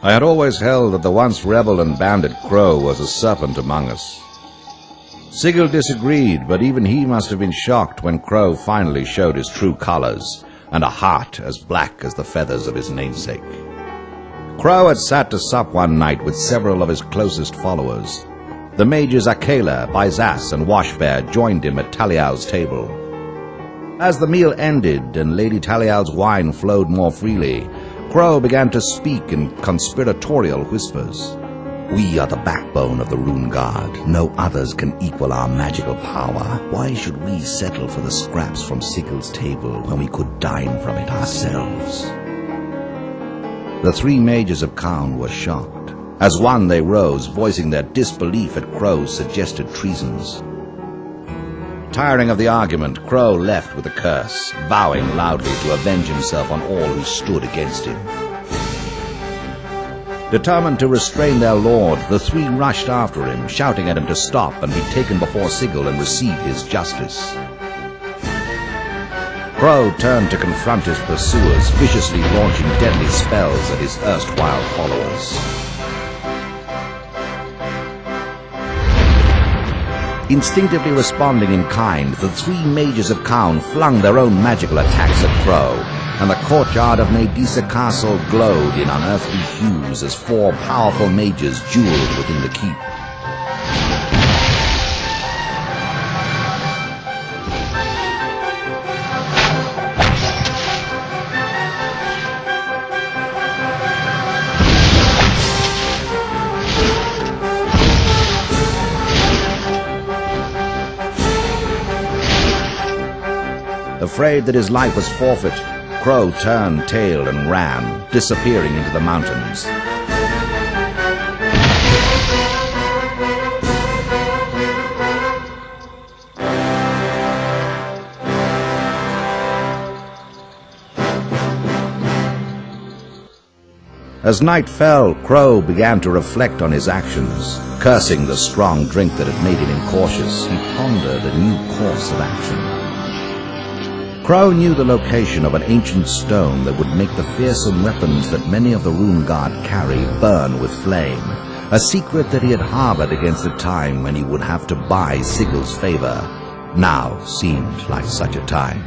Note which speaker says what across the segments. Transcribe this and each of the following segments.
Speaker 1: I had always held that the once rebel and bandit Crow was a serpent among us. Sigil disagreed, but even he must have been shocked when Crow finally showed his true colors, and a heart as black as the feathers of his namesake. Crow had sat to sup one night with several of his closest followers. The mages Akela, Bizas, and Washbear joined him at Talial's table. As the meal ended and Lady Talial's wine flowed more freely, Crow began to speak in conspiratorial whispers. "We are the backbone of the Rune Guard. No others can equal our magical power. Why should we settle for the scraps from Sigil's table when we could dine from it ourselves?" The three mages of Kaun were shocked. As one they rose, voicing their disbelief at Crow's suggested treasons. Tiring of the argument, Crow left with a curse, vowing loudly to avenge himself on all who stood against him. Determined to restrain their lord, the three rushed after him, shouting at him to stop and be taken before Sigil and receive his justice. Crow turned to confront his pursuers, viciously launching deadly spells at his erstwhile followers. Instinctively responding in kind, the three mages of Kaun flung their own magical attacks at Crow, and the courtyard of Nadisa Castle glowed in unearthly hues as four powerful mages dueled within the keep. Afraid that his life was forfeit, Crow turned tail and ran, disappearing into the mountains. As night fell, Crow began to reflect on his actions. Cursing the strong drink that had made him incautious, he pondered a new course of action. Crow knew the location of an ancient stone that would make the fearsome weapons that many of the Rune Guard carry burn with flame, a secret that he had harbored against the time when he would have to buy Sigil's favor. Now seemed like such a time.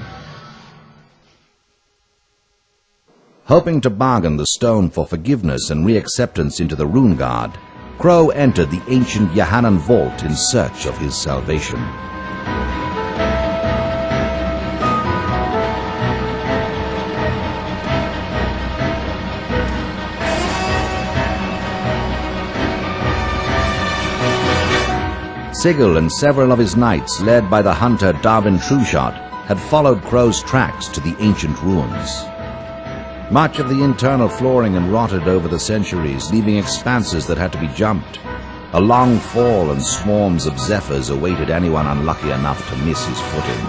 Speaker 1: Hoping to bargain the stone for forgiveness and reacceptance into the Rune Guard, Crow entered the ancient Yahanan vault in search of his salvation. Sigil and several of his knights, led by the hunter Darwin Trueshot, had followed Crow's tracks to the ancient ruins. Much of the internal flooring had rotted over the centuries, leaving expanses that had to be jumped. A long fall and swarms of zephyrs awaited anyone unlucky enough to miss his footing.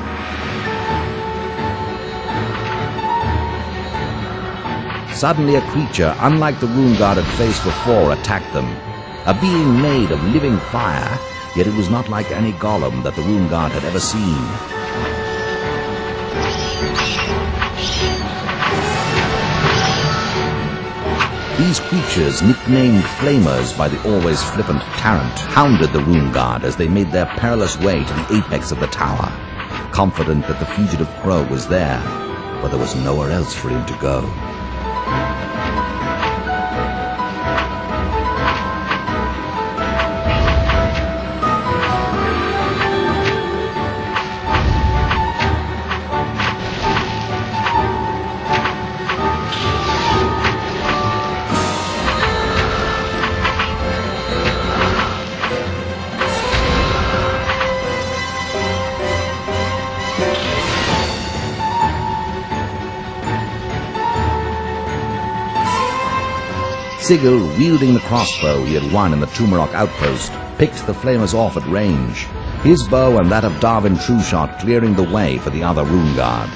Speaker 1: Suddenly a creature, unlike the Rune Guard had faced before, attacked them. A being made of living fire, yet it was not like any golem that the Rune Guard had ever seen. These creatures, nicknamed Flamers by the always flippant Tarrant, hounded the Rune Guard as they made their perilous way to the apex of the tower, confident that the fugitive Crow was there, but there was nowhere else for him to go. Sigil, wielding the crossbow he had won in the Tumarok outpost, picked the Flamers off at range, his bow and that of Darwin Trueshot clearing the way for the other Rune Guard.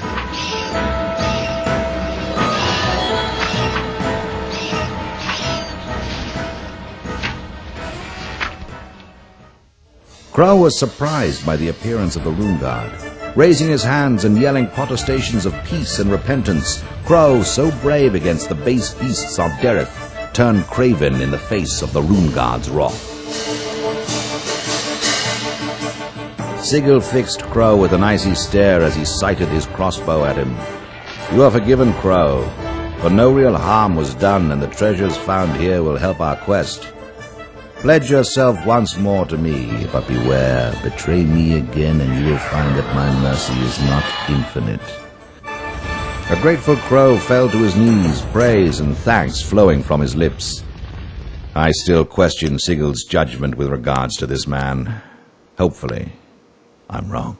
Speaker 1: Crow was surprised by the appearance of the Rune Guard. Raising his hands and yelling protestations of peace and repentance, Crow, so brave against the base beasts of Derith, not turn craven in the face of the Rune God's wrath. Sigurd fixed Crow with an icy stare as he sighted his crossbow at him. "You are forgiven, Crow, for no real harm was done, and the treasures found here will help our quest. Pledge yourself once more to me, but beware, betray me again and you will find that my mercy is not infinite." A grateful Crow fell to his knees, praise and thanks flowing from his lips. I still question Sigurd's judgment with regards to this man. Hopefully, I'm wrong.